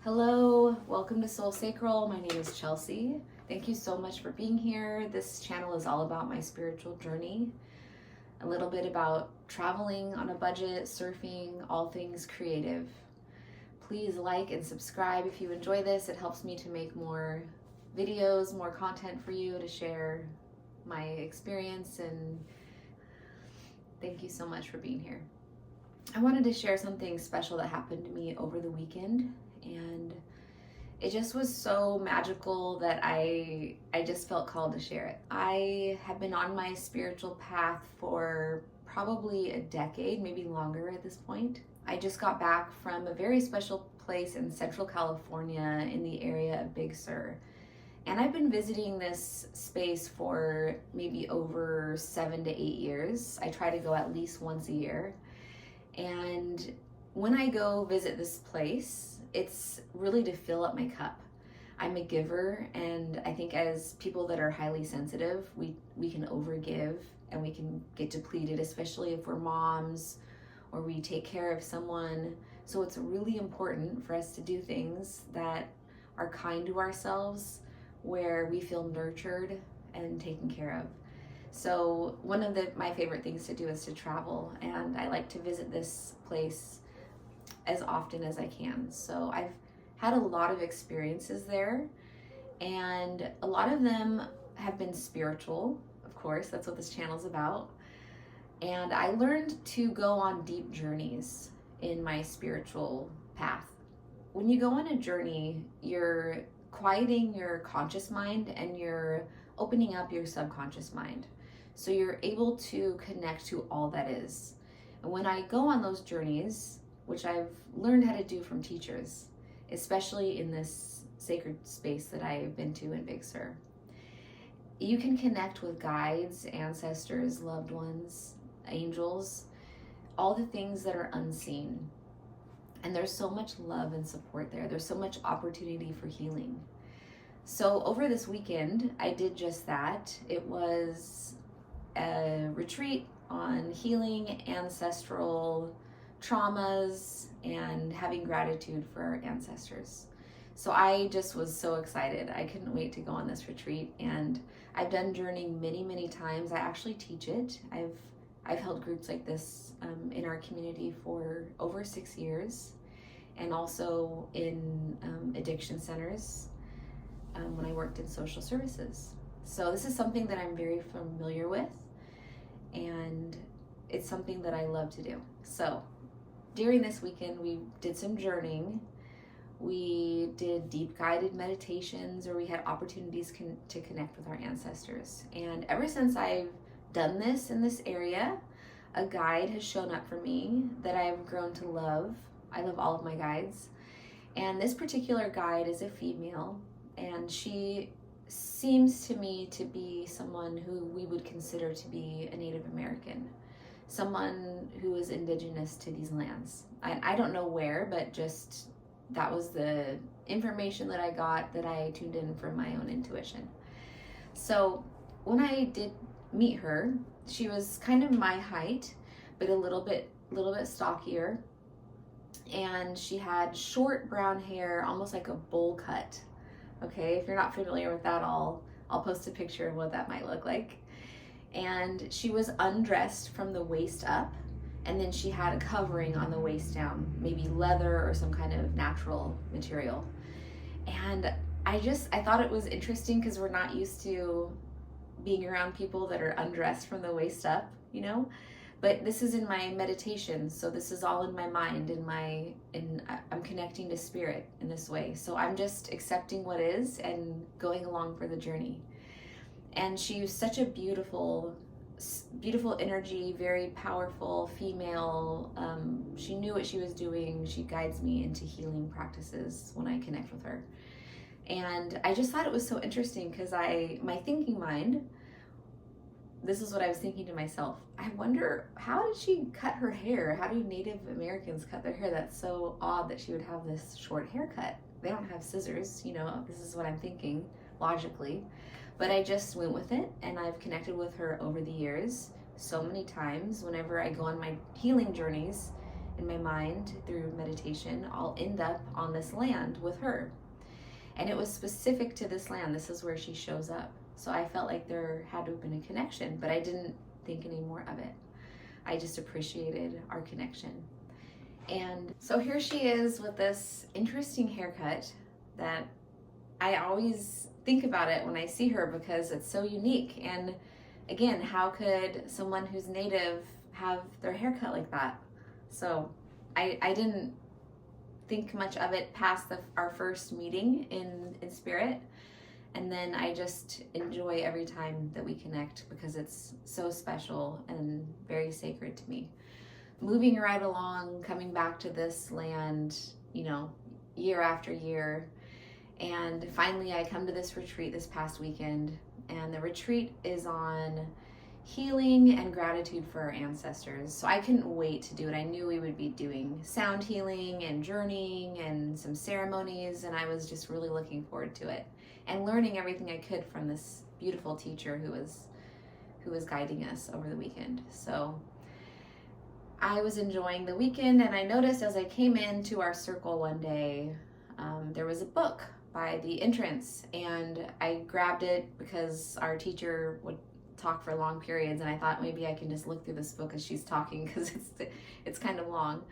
Hello, welcome to Soul Sacral. My name is Chelsea. Thank you so much for being here. This channel is all about my spiritual journey, a little bit about traveling on a budget, surfing, all things creative. Please like and subscribe if you enjoy this. It helps me to make more videos, more content for you to share my experience, and thank you so much for being here. I wanted to share something special that happened to me over the weekend, and it just was so magical that I just felt called to share it. I have been on my spiritual path for probably a decade, maybe longer at this point. I just got back from a very special place in Central California in the area of Big Sur. And I've been visiting this space for maybe over 7 to 8 years. I try to go at least once a year. And when I go visit this place, it's really to fill up my cup. I'm a giver, and I think as people that are highly sensitive, we can overgive and we can get depleted, especially if we're moms or we take care of someone. So it's really important for us to do things that are kind to ourselves, where we feel nurtured and taken care of. So one of my favorite things to do is to travel, and I like to visit this place as often as I can. So I've had a lot of experiences there, and a lot of them have been spiritual. Of course, that's what this channel's about. And I learned to go on deep journeys in my spiritual path. When you go on a journey, you're quieting your conscious mind and you're opening up your subconscious mind. So you're able to connect to all that is. And when I go on those journeys, which I've learned how to do from teachers, especially in this sacred space that I've been to in Big Sur, you can connect with guides, ancestors, loved ones, angels, all the things that are unseen. And there's so much love and support there. There's so much opportunity for healing. So over this weekend, I did just that. It was a retreat on healing ancestral traumas and having gratitude for our ancestors. So I just was so excited. I couldn't wait to go on this retreat, and I've done journeying many times. I actually teach it. I've held groups like this in our community for over 6 years, and also in addiction centers when I worked in social services. So this is something that I'm very familiar with, and it's something that I love to do. So during this weekend, we did some journeying. We did deep guided meditations, or we had opportunities to connect with our ancestors. And ever since I've done this in this area, a guide has shown up for me that I've grown to love. I love all of my guides. And this particular guide is a female, and she seems to me to be someone who we would consider to be a Native American, someone who is indigenous to these lands. I don't know where, but just that was the information that I got, that I tuned in from my own intuition. So when I did meet her, she was kind of my height, but a little bit stockier, and she had short brown hair, almost like a bowl cut. Okay, if you're not familiar with that, I'll post a picture of what that might look like. And she was undressed from the waist up, and then she had a covering on the waist down, maybe leather or some kind of natural material. And I thought it was interesting because we're not used to being around people that are undressed from the waist up, but this is in my meditation, so this is all in my mind, I'm connecting to spirit in this way. So I'm just accepting what is and going along for the journey. And she was such a beautiful energy, very powerful female. She knew what she was doing. She guides me into healing practices when I connect with her. And I just thought it was so interesting because my thinking mind, this is what I was thinking to myself. I wonder, how did she cut her hair? How do Native Americans cut their hair? That's so odd that she would have this short haircut. They don't have scissors, this is what I'm thinking logically. But I just went with it, and I've connected with her over the years so many times. Whenever I go on my healing journeys, in my mind through meditation, I'll end up on this land with her. And it was specific to this land. This is where she shows up. So I felt like there had to have been a connection, but I didn't think any more of it. I just appreciated our connection. And so here she is with this interesting haircut that I always think about it when I see her because it's so unique. And again, how could someone who's native have their hair cut like that? So I didn't think much of it past our first meeting in spirit. And then I just enjoy every time that we connect because it's so special and very sacred to me. Moving right along, coming back to this land, year after year. And finally I come to this retreat this past weekend, and the retreat is on healing and gratitude for our ancestors. So I couldn't wait to do it. I knew we would be doing sound healing and journeying and some ceremonies, and I was just really looking forward to it and learning everything I could from this beautiful teacher who was guiding us over the weekend. So I was enjoying the weekend, and I noticed as I came into our circle one day, there was a book by the entrance, and I grabbed it because our teacher would talk for long periods, and I thought maybe I can just look through this book as she's talking because it's kind of long.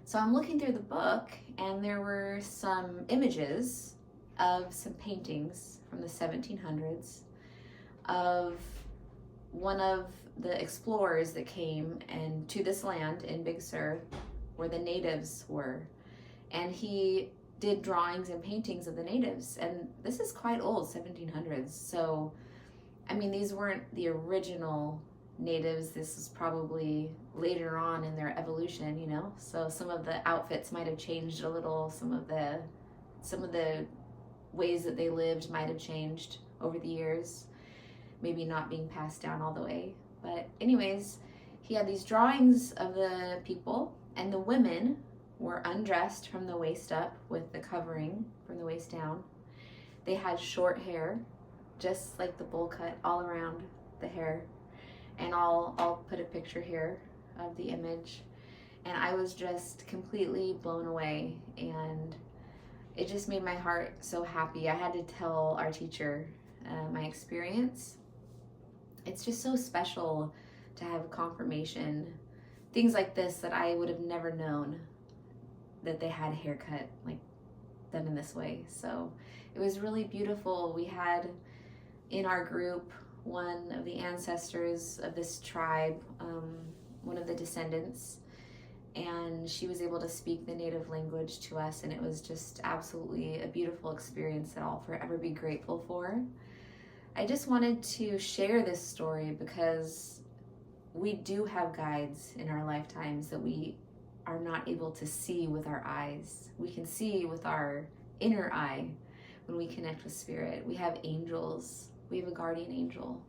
So I'm looking through the book, and there were some images of some paintings from the 1700s of one of the explorers that came and to this land in Big Sur where the natives were, and he did drawings and paintings of the natives. And this is quite old, 1700s. So I mean, these weren't the original natives. This is probably later on in their evolution, so some of the outfits might have changed a little. Some of the ways that they lived might have changed over the years, maybe not being passed down all the way. But anyways, he had these drawings of the people, and the women were undressed from the waist up with the covering from the waist down. They had short hair, just like the bowl cut all around the hair. And I'll put a picture here of the image. And I was just completely blown away, and it just made my heart so happy. I had to tell our teacher my experience. It's just so special to have confirmation, things like this that I would have never known that they had a haircut like done in this way. So it was really beautiful. We had in our group one of the ancestors of this tribe, one of the descendants, and she was able to speak the native language to us, and it was just absolutely a beautiful experience that I'll forever be grateful for. I just wanted to share this story because we do have guides in our lifetimes that we are not able to see with our eyes. We can see with our inner eye when we connect with spirit. We have angels. We have a guardian angel.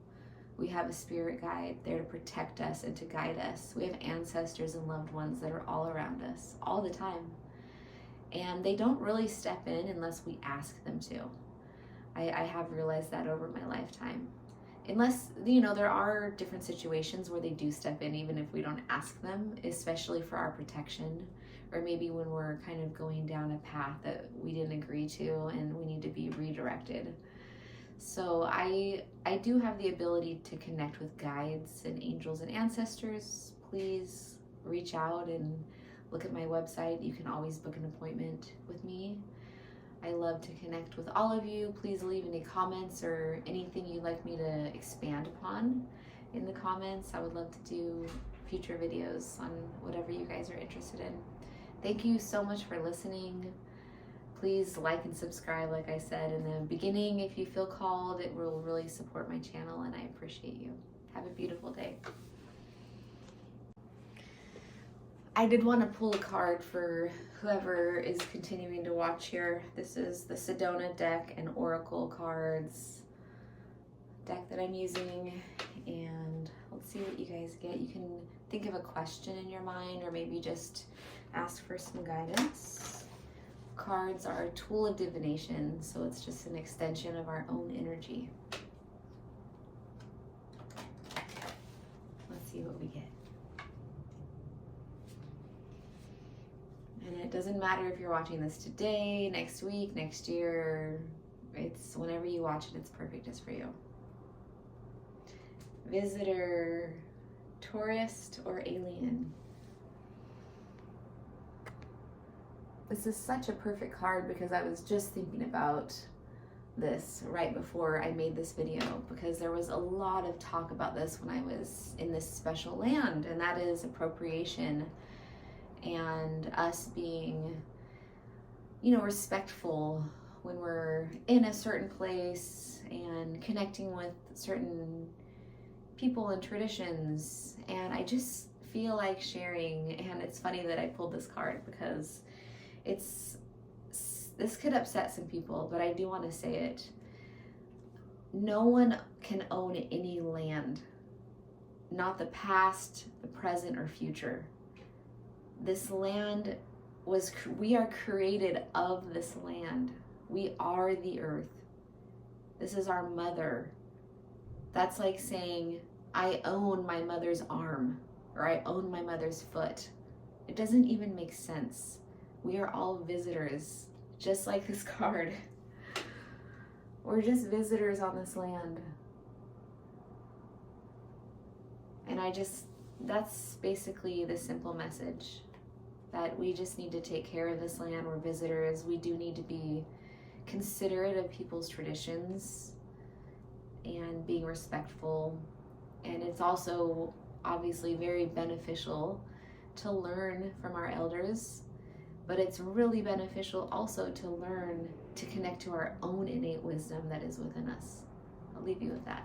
We have a spirit guide there to protect us and to guide us. We have ancestors and loved ones that are all around us all the time. And they don't really step in unless we ask them to. I have realized that over my lifetime. Unless, there are different situations where they do step in even if we don't ask them, especially for our protection, or maybe when we're kind of going down a path that we didn't agree to and we need to be redirected. So I do have the ability to connect with guides and angels and ancestors. Please reach out and look at my website. You can always book an appointment with me. I love to connect with all of you. Please leave any comments or anything you'd like me to expand upon in the comments. I would love to do future videos on whatever you guys are interested in. Thank you so much for listening. Please like and subscribe, like I said in the beginning. If you feel called, it will really support my channel, and I appreciate you. Have a beautiful day. I did want to pull a card for whoever is continuing to watch here. This is the Sedona deck and Oracle cards deck that I'm using, and let's see what you guys get. You can think of a question in your mind, or maybe just ask for some guidance. Cards are a tool of divination, so it's just an extension of our own energy. Let's see what we get. doesn't matter if you're watching this today, next week, next year. It's whenever you watch it, it's perfect just for you. Visitor, tourist, or alien? This is such a perfect card because I was just thinking about this right before I made this video, because there was a lot of talk about this when I was in this special land, and that is appropriation and us being, respectful when we're in a certain place and connecting with certain people and traditions. And I just feel like sharing, and it's funny that I pulled this card because this could upset some people, but I do want to say it. No one can own any land, not the past, the present, or future. This land we are created of this land. We are the earth. This is our mother. That's like saying, I own my mother's arm, or I own my mother's foot. It doesn't even make sense. We are all visitors, just like this card. We're just visitors on this land. And that's basically the simple message, that we just need to take care of this land. We're visitors. We do need to be considerate of people's traditions and being respectful. And it's also obviously very beneficial to learn from our elders, but it's really beneficial also to learn to connect to our own innate wisdom that is within us. I'll leave you with that.